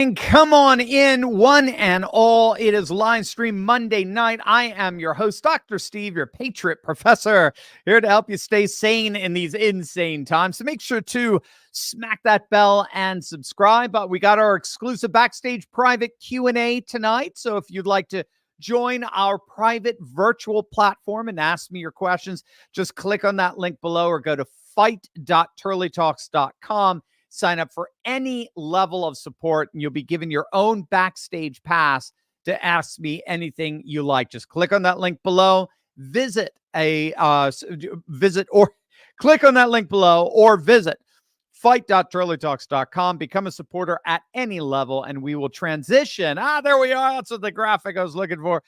And come on in, one and all. It is live stream Monday night. I am your host, Dr. Steve, your Patriot Professor, here to help you stay sane in these insane times. So make sure to smack that bell and subscribe. We got our exclusive backstage private Q&A tonight. So if you'd like to join our private virtual platform and ask me your questions, just click on that link below or go to fight.turleytalks.com. Sign up for any level of support, and you'll be given your own backstage pass to ask me anything you like. Just click on that link below, visit or click on that link below, or visit fight.turleytalks.com. Become a supporter at any level, and we will transition. There we are. That's what the graphic I was looking for.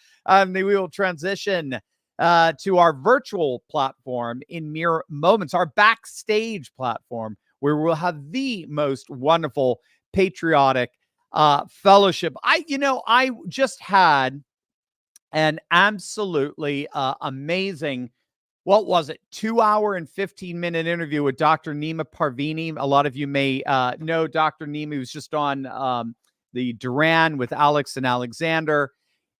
We will transition to our virtual platform in mere moments, our backstage platform, where we'll have the most wonderful patriotic fellowship. I just had an absolutely amazing, 2-hour and 15-minute interview with Dr. Nima Parvini. A lot of you may know Dr. Nima. He was just on the Duran with Alex and Alexander.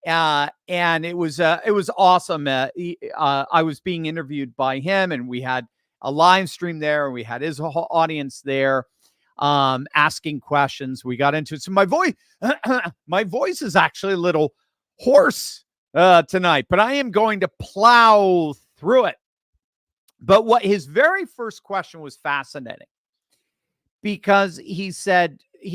And it was awesome. I was being interviewed by him, and we had a live stream there, and we had his audience there asking questions. We got into it. So my voice is actually a little hoarse tonight, but I am going to plow through it. But his very first question was fascinating, because he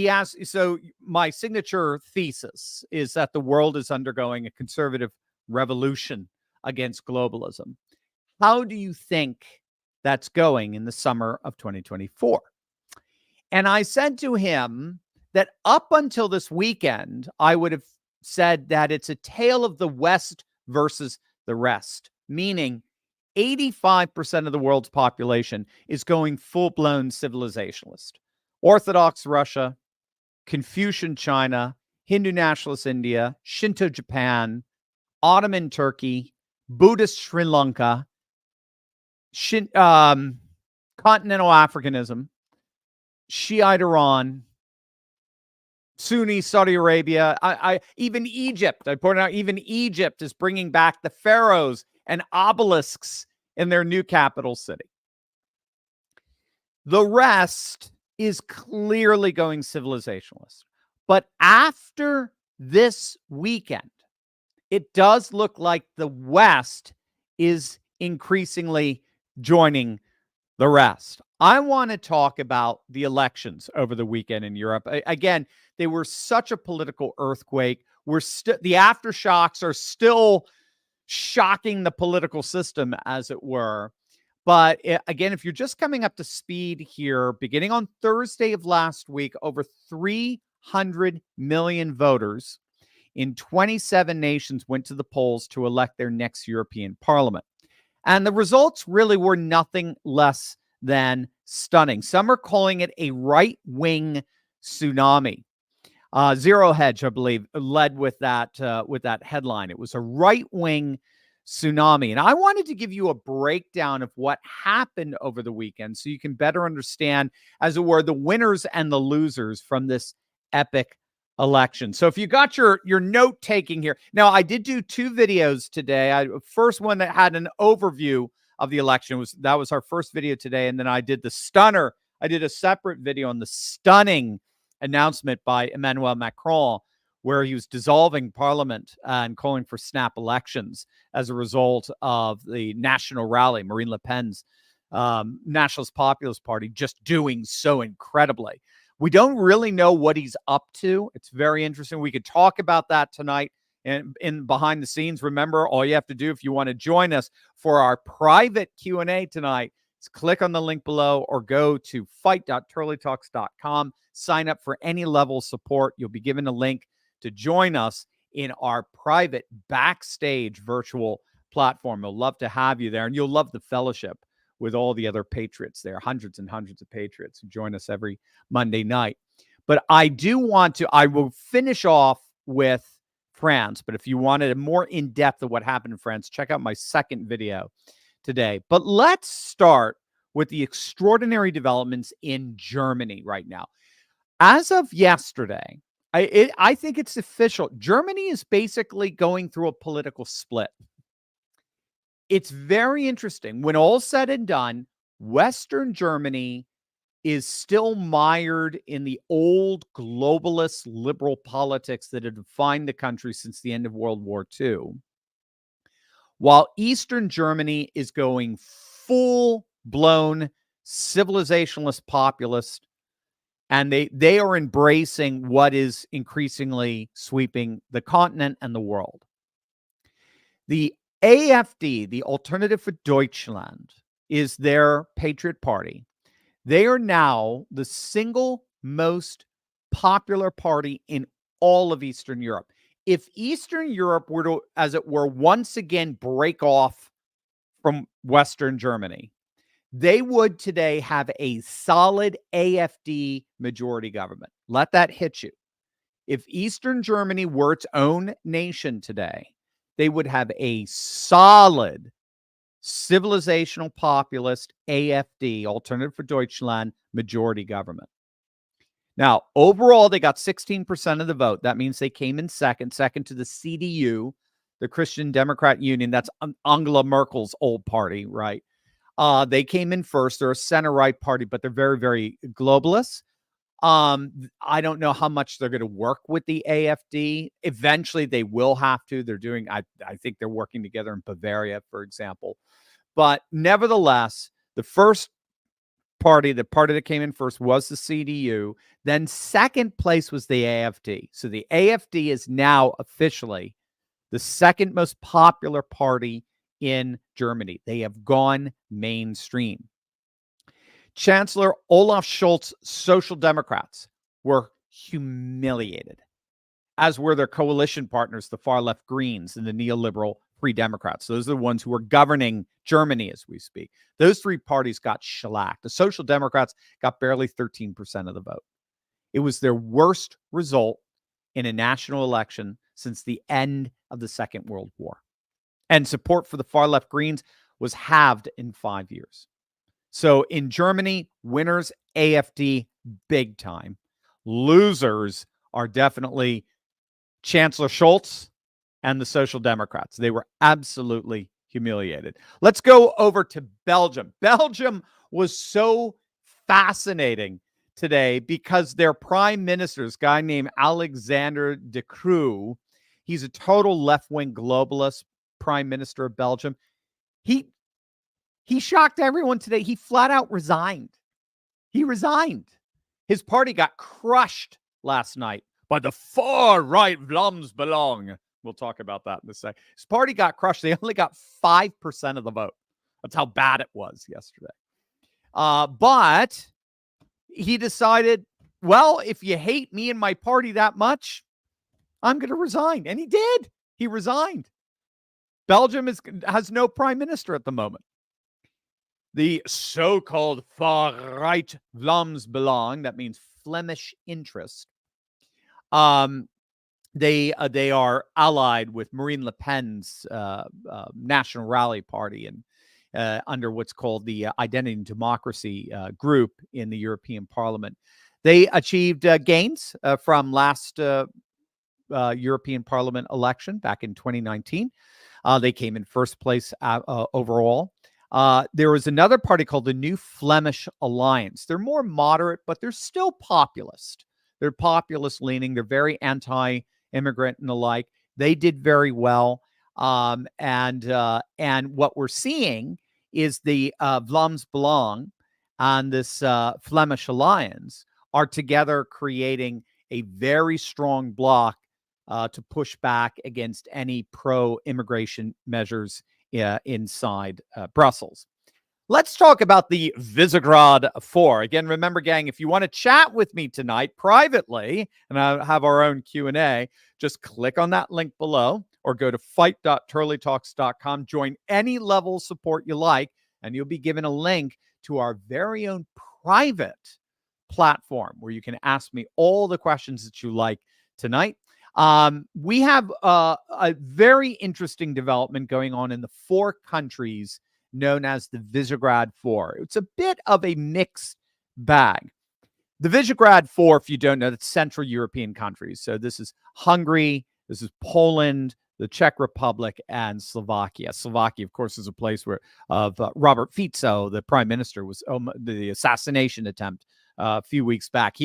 asked, so my signature thesis is that the world is undergoing a conservative revolution against globalism. How do you think that's going in the summer of 2024? And I said to him that up until this weekend, I would have said that it's a tale of the West versus the rest, meaning 85% of the world's population is going full-blown civilizationalist. Orthodox Russia, Confucian China, Hindu nationalist India, Shinto Japan, Ottoman Turkey, Buddhist Sri Lanka, continental Africanism, Shiite Iran, Sunni Saudi Arabia, even Egypt. I pointed out even Egypt is bringing back the pharaohs and obelisks in their new capital city. The rest is clearly going civilizationalist. But after this weekend, it does look like the West is increasingly joining the rest. I want to talk about the elections over the weekend in Europe. Again, they were such a political earthquake. The aftershocks are still shocking the political system, as it were. But again, if you're just coming up to speed here, beginning on Thursday of last week, over 300 million voters in 27 nations went to the polls to elect their next European Parliament. And the results really were nothing less than stunning. Some are calling it a right-wing tsunami. Zero Hedge, I believe, led with that headline. It was a right-wing tsunami. And I wanted to give you a breakdown of what happened over the weekend so you can better understand, as it were, the winners and the losers from this epic election. So if you got your note taking here. Now, I did do 2 videos today. First one that had an overview of the election was our first video today. And then I did the stunner. I did a separate video on the stunning announcement by Emmanuel Macron, where he was dissolving parliament and calling for snap elections as a result of the national rally, Marine Le Pen's Nationalist Populist Party, just doing so incredibly. We don't really know what he's up to. It's very interesting. We could talk about that tonight and in behind the scenes. Remember, all you have to do if you want to join us for our private Q&A tonight is click on the link below or go to fight.turleytalks.com. Sign up for any level of support. You'll be given a link to join us in our private backstage virtual platform. We'll love to have you there, and you'll love the fellowship with all the other patriots there, hundreds and hundreds of patriots who join us every Monday night. But I will finish off with France. But if you wanted a more in-depth of what happened in France, check out my second video today. But let's start with the extraordinary developments in Germany right now. As of yesterday, I think it's official. Germany is basically going through a political split. It's very interesting. When all's said and done, Western Germany is still mired in the old globalist liberal politics that have defined the country since the end of World War II, while Eastern Germany is going full-blown civilizationalist populist, and they are embracing what is increasingly sweeping the continent and the world. The AfD, the Alternative for Deutschland, is their patriot party. They are now the single most popular party in all of Eastern Europe. If Eastern Europe were to, as it were, once again break off from Western Germany, they would today have a solid AfD majority government. Let that hit you. If Eastern Germany were its own nation today, they would have a solid civilizational populist AfD, Alternative for Deutschland, majority government. Now, overall, they got 16% of the vote. That means they came in second to the CDU, the Christian Democrat Union. That's Angela Merkel's old party, right? They came in first. They're a center-right party, but they're very, very globalist. I don't know how much they're going to work with the AfD. Eventually, they will have to. They're doing, I think they're working together in Bavaria, for example. But nevertheless, the first party, the party that came in first was the CDU. Then second place was the AfD. So the AfD is now officially the second most popular party in Germany. They have gone mainstream. Chancellor Olaf Scholz's Social Democrats were humiliated, as were their coalition partners, the far-left Greens and the neoliberal Free Democrats. Those are the ones who are governing Germany as we speak. Those three parties got shellacked. The Social Democrats got barely 13% of the vote. It was their worst result in a national election since the end of the Second World War. And support for the far-left Greens was halved in 5 years. So in Germany, winners, AfD, big time. Losers are definitely Chancellor Scholz and the Social Democrats. They were absolutely humiliated. Let's go over to Belgium. Belgium was so fascinating today because their prime minister, this guy named Alexander De Croo, he's a total left-wing globalist prime minister of Belgium. He shocked everyone today. He flat out resigned. He resigned. His party got crushed last night by the far-right Vlaams Belang. We'll talk about that in a sec. His party got crushed. They only got 5% of the vote. That's how bad it was yesterday. But he decided, well, if you hate me and my party that much, I'm going to resign. And he did. He resigned. Belgium has no prime minister at the moment. The so-called far-right Vlaams Belang, that means Flemish interest, they are allied with Marine Le Pen's National Rally Party and under what's called the Identity and Democracy group in the European Parliament. They achieved gains from last European Parliament election back in 2019. They came in first place overall. There was another party called the New Flemish Alliance. They're more moderate, but they're still populist. They're populist leaning. They're very anti-immigrant and the like. They did very well. And what we're seeing is the Vlaams Belang and this Flemish Alliance are together creating a very strong bloc to push back against any pro-immigration measures inside Brussels. Let's talk about the Visegrad 4. Again, remember, gang, if you want to chat with me tonight privately, and I have our own Q&A, just click on that link below or go to fight.turleytalks.com. Join any level of support you like, and you'll be given a link to our very own private platform where you can ask me all the questions that you like tonight. We have a very interesting development going on in the 4 countries known as the Visegrad 4. It's a bit of a mixed bag. The Visegrad Four, if you don't know, that's Central European countries. So this is Hungary, this is Poland, the Czech Republic, and Slovakia. Slovakia, of course, is a place where Robert Fico, the prime minister, was the assassination attempt a few weeks back.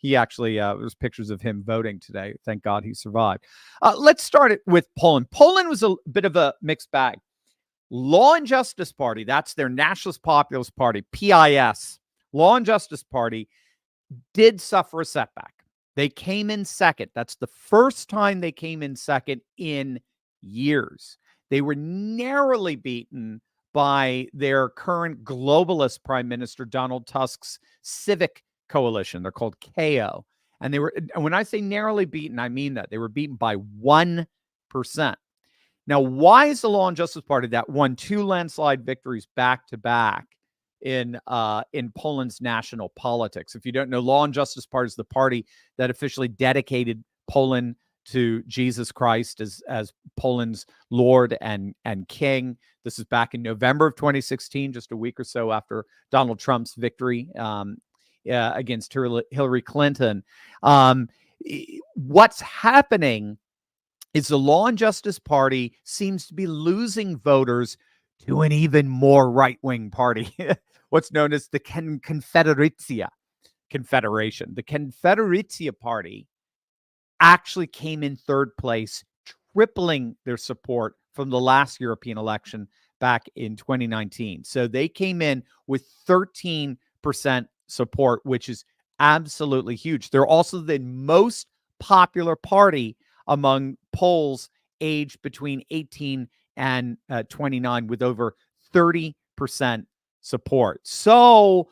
He actually, there's pictures of him voting today. Thank God he survived. Let's start it with Poland. Poland was a bit of a mixed bag. Law and Justice Party, that's their Nationalist Populist Party, PIS, Law and Justice Party, did suffer a setback. They came in second. That's the first time they came in second in years. They were narrowly beaten by their current globalist prime minister, Donald Tusk's Civic Coalition. They're called KO. And when I say narrowly beaten, I mean that. They were beaten by 1%. Now, why is the Law and Justice Party that won 2 landslide victories back to back in Poland's national politics? If you don't know, Law and Justice Party is the party that officially dedicated Poland to Jesus Christ as Poland's Lord and King. This is back in November of 2016, just a week or so after Donald Trump's victory against Hillary Clinton. What's happening is the Law and Justice Party seems to be losing voters to an even more right-wing party, what's known as the Confederation. The Confederation Party actually came in third place, tripling their support from the last European election back in 2019. So they came in with 13% support, which is absolutely huge. They're also the most popular party among Poles aged between 18 and 29, with over 30% support. So,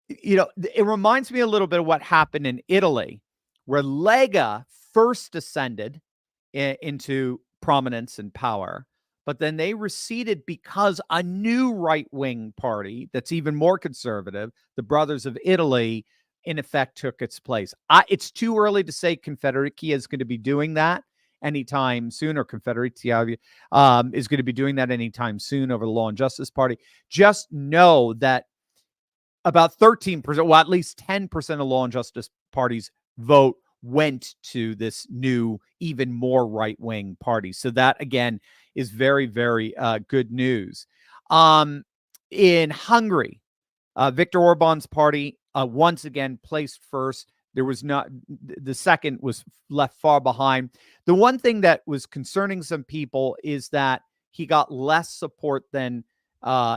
it reminds me a little bit of what happened in Italy, where Lega first ascended into prominence and power, but then they receded because a new right-wing party that's even more conservative, the Brothers of Italy, in effect took its place. It's too early to say Confederatia is going to be doing that anytime soon, or Confederatia is going to be doing that anytime soon over the Law and Justice Party. Just know that about 13%, well, at least 10% of Law and Justice Party's vote went to this new, even more right-wing party. So that, again, is very, very good news. In Hungary, Viktor Orban's party once again placed first. The second was left far behind. The one thing that was concerning some people is that he got less support than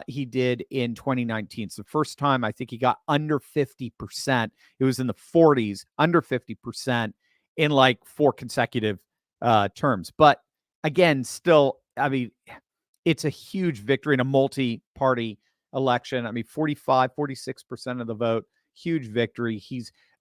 he did in 2019. It's the first time I think he got under 50%. It was in the 40s, under 50% in like 4 consecutive terms. But again, still, I mean, it's a huge victory in a multi-party election. I mean, 46% of the vote, huge victory.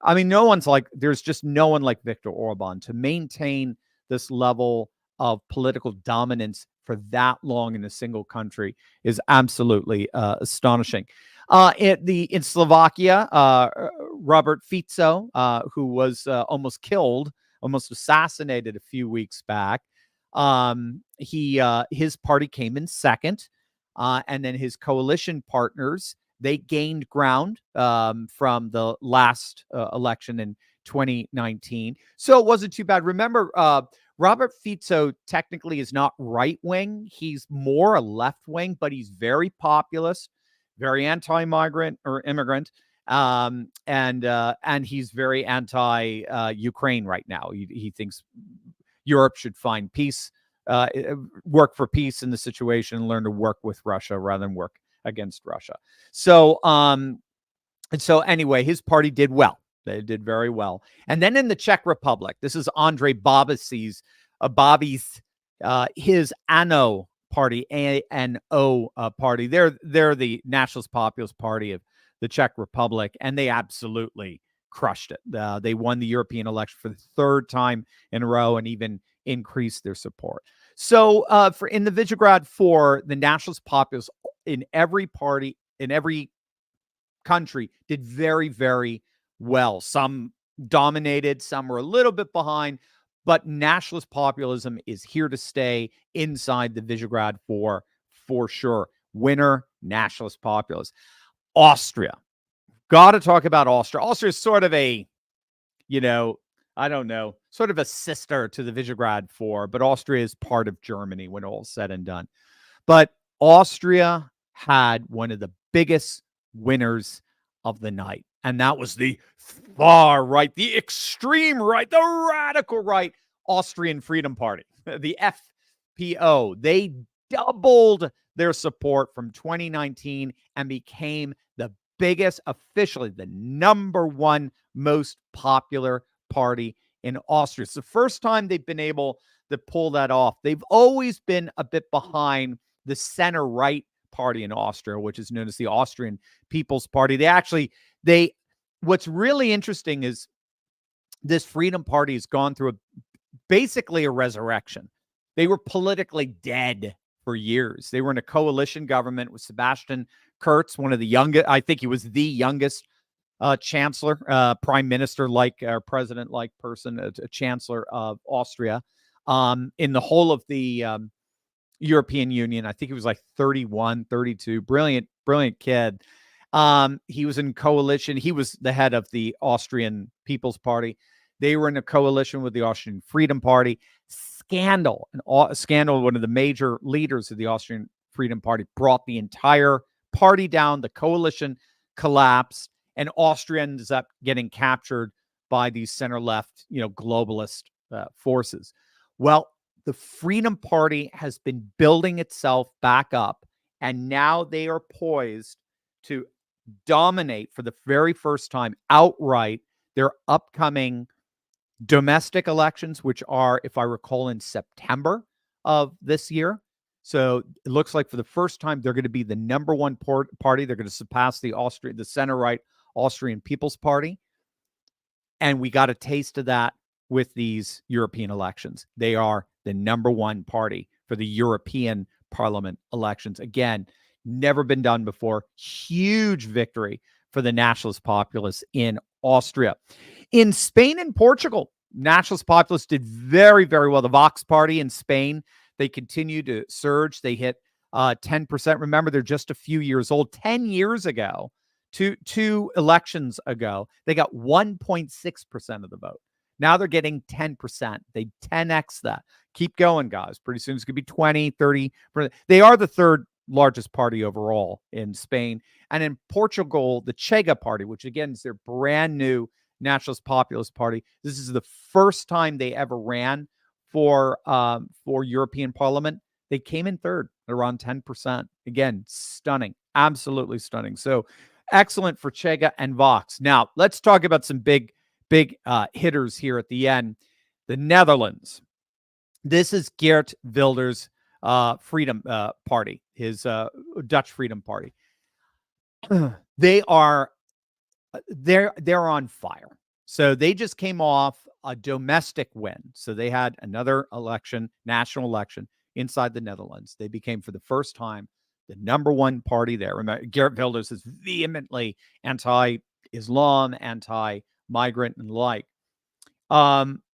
There's just no one like Viktor Orban to maintain this level of political dominance for that long in a single country is absolutely astonishing. In Slovakia, Robert Fico, who was almost killed, almost assassinated a few weeks back, his party came in second, and then his coalition partners, they gained ground from the last election in 2019. So it wasn't too bad. Remember, Robert Fico technically is not right-wing. He's more a left-wing, but he's very populist, very anti-migrant or immigrant, and he's very anti-Ukraine right now. He thinks Europe should find peace, work for peace in the situation, and learn to work with Russia rather than work against Russia. So anyway, his party did well. They did very well. And then in the Czech Republic, this is Andrej Babiš's, his ANO party, ANO party. They're the Nationalist Populist Party of the Czech Republic, and they absolutely crushed it. They won the European election for the 3rd time in a row and even increased their support. So in the Visegrad Four, the Nationalist Populists in every party, in every country, did very, very well. Some dominated, some were a little bit behind, but nationalist populism is here to stay inside the Visegrad Four for sure. Winner, nationalist populists. Austria, got to talk about Austria. Austria is sort of a, I don't know, sort of a sister to the Visegrad Four, but Austria is part of Germany when all's said and done. But Austria had one of the biggest winners of the night, and that was the far right, the extreme right, the radical right Austrian Freedom Party, the FPO. They doubled their support from 2019 and became the biggest, officially the number one most popular party in Austria. It's the first time they've been able to pull that off. They've always been a bit behind the center-right party in Austria, which is known as the Austrian People's Party. What's really interesting is this Freedom Party has gone through basically a resurrection. They were politically dead for years. They were in a coalition government with Sebastian Kurz, one of the youngest, I think he was the youngest chancellor, prime minister-like, president-like person, a chancellor of Austria. In the whole of the European Union, I think he was like 31, 32, brilliant kid. He was in coalition. He was the head of the Austrian People's Party. They were in a coalition with the Austrian Freedom Party. Scandal, one of the major leaders of the Austrian Freedom Party, brought the entire party down. The coalition collapsed, and Austria ends up getting captured by these center-left, globalist forces. Well, the Freedom Party has been building itself back up, and now they are poised to dominate for the very first time outright their upcoming domestic elections, which are, if I recall, in September of this year. So it looks like for the first time, they're going to be the number one party. They're going to surpass the center-right Austrian People's Party. And we got a taste of that with these European elections. They are the number one party for the European Parliament elections. Again, never been done before. Huge victory for the Nationalist Populists in Austria. In Spain and Portugal, Nationalist Populists did very, very well. The Vox Party in Spain, they continue to surge. They hit 10%. Remember, they're just a few years old. 10 years ago, two elections ago, they got 1.6% of the vote. Now they're getting 10%. They 10x that. Keep going, guys. Pretty soon it's going to be 20, 30%. They are the third largest party overall in Spain. And in Portugal, the Chega party, which again is their brand new Nationalist Populist Party. This is the first time they ever ran for European Parliament. They came in third, around 10%. Again, stunning, absolutely stunning. So excellent for Chega and Vox. Now let's talk about some big hitters here at the end. The Netherlands. This is Geert Wilders' Freedom Party, his Dutch Freedom Party. They're on fire. So they just came off a domestic win. So they had another election, national election inside the Netherlands. They became for the first time the number one party there. Remember, Geert Wilders is vehemently anti-Islam, anti-migrant and like.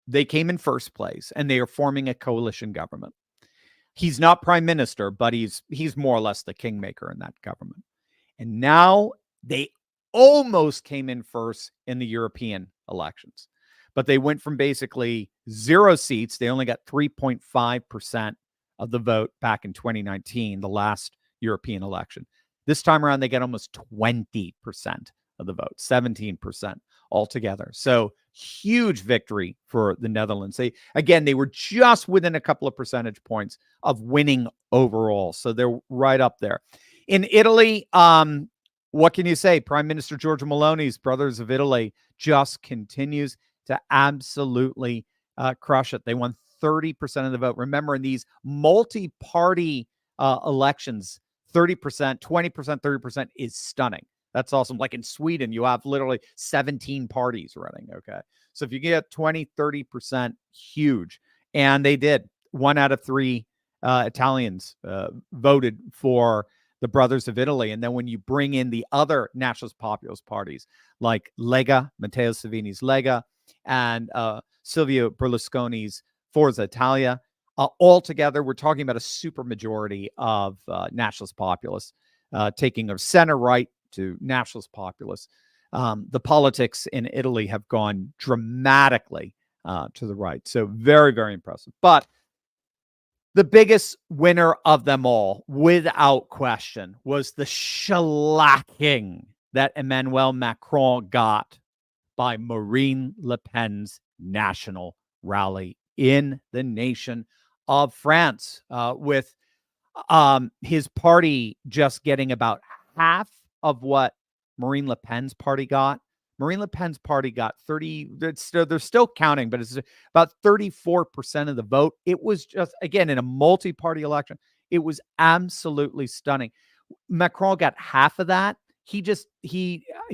They came in first place and they are forming a coalition government. He's not prime minister, but he's more or less the kingmaker in that government. And now they almost came in first in the European elections, but they went from basically 0 seats. They only got 3.5% of the vote back in 2019, the last European election. This time around, they get almost 20% of the vote, 17% altogether. So huge victory for the Netherlands. They were just within a couple of percentage points of winning overall. So they're right up there. In Italy, what can you say? Prime Minister Giorgia Meloni's Brothers of Italy just continues to absolutely crush it. They won 30% of the vote. Remember, in these multi-party elections, 30%, 20%, 30% is stunning. That's awesome. Like in Sweden, you have literally 17 parties running. Okay. So if you get 20, 30%, huge. And they did. 1 out of 3 Italians voted for the Brothers of Italy. And then when you bring in the other Nationalist Populist parties like Lega, Matteo Salvini's Lega, and Silvio Berlusconi's Forza Italia, altogether, we're talking about a supermajority of Nationalist Populists taking of center right to Nationalist Populists. the politics in Italy have gone dramatically to the right. So very, very impressive. But the biggest winner of them all, without question, was the shellacking that Emmanuel Macron got by Marine Le Pen's national rally in the nation of France, with his party just getting about half of what Marine Le Pen's party got. Marine Le Pen's party got 30, they're still counting, but it's about 34% of the vote. It was just, again, in a multi-party election, it was absolutely stunning. Macron got half of that. He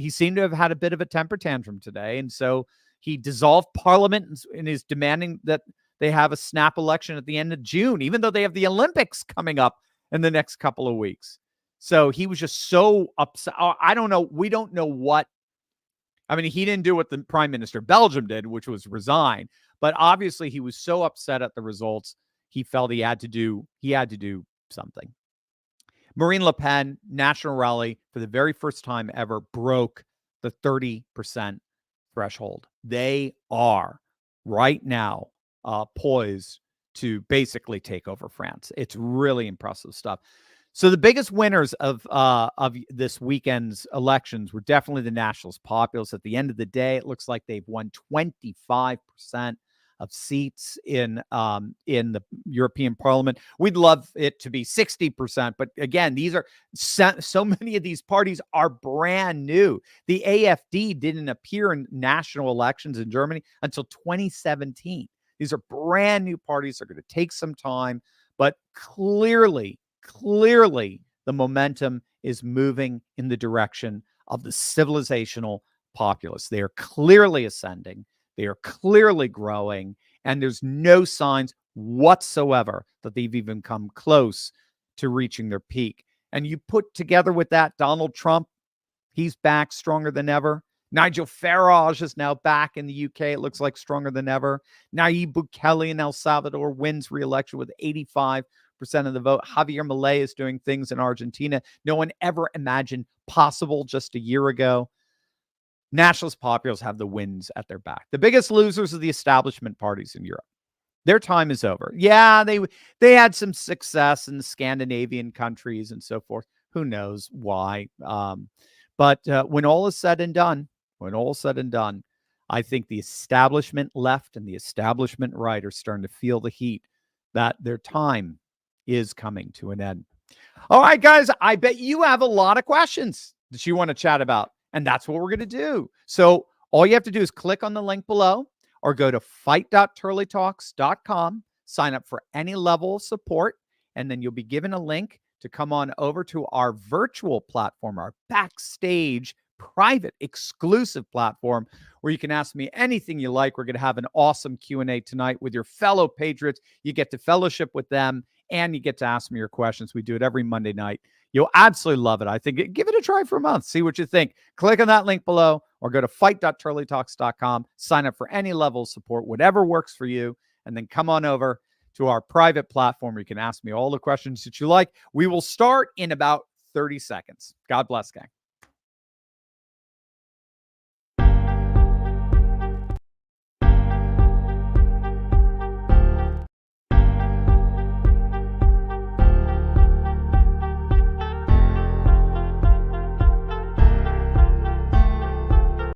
seemed to have had a bit of a temper tantrum today. And so he dissolved parliament and is demanding that they have a snap election at the end of June, even though they have the Olympics coming up in the next couple of weeks. So he was just so upset. I don't know. We don't know what. I mean, he didn't do what the Prime Minister of Belgium did, which was resign. But obviously, he was so upset at the results, he felt he had to do something. Marine Le Pen, national rally, for the very first time ever, broke the 30% threshold. They are right now poised to basically take over France. It's really impressive stuff. So the biggest winners of this weekend's elections were definitely the Nationalist Populists. At the end of the day, it looks like they've won 25% of seats in the European Parliament. We'd love it to be 60%, but again, these are so many of these parties are brand new. The AfD didn't appear in national elections in Germany until 2017. These are brand new parties. They're going to take some time, but clearly the momentum is moving in the direction of the civilizational populists. They are clearly ascending. They are clearly growing, and there's no signs whatsoever that they've even come close to reaching their peak. And you put together with that Donald Trump, he's back stronger than ever. Nigel Farage is now back in the UK. It looks like stronger than ever. Nayib Bukele in El Salvador wins re-election with 85% of the vote. Javier Milei is doing things in Argentina no one ever imagined possible just a year ago. Nationalist Populists have the winds at their back. The biggest losers are the establishment parties in Europe. Their time is over. Yeah, they had some success in the Scandinavian countries and so forth. Who knows why? But when all is said and done, I think the establishment left and the establishment right are starting to feel the heat that their time is coming to an end. All right, guys, I bet you have a lot of questions that you want to chat about, and that's what we're going to do. So all you have to do is click on the link below or go to fight.turleytalks.com, sign up for any level of support, and then you'll be given a link to come on over to our virtual platform, our backstage private exclusive platform where you can ask me anything you like. We're going to have an awesome Q&A tonight with your fellow patriots. You get to fellowship with them and you get to ask me your questions. We do it every Monday night. You'll absolutely love it. I think give it a try for a month. See what you think. Click on that link below or go to fight.turleytalks.com. Sign up for any level of support, whatever works for you, and then come on over to our private platform where you can ask me all the questions that you like. We will start in about 30 seconds. God bless, gang.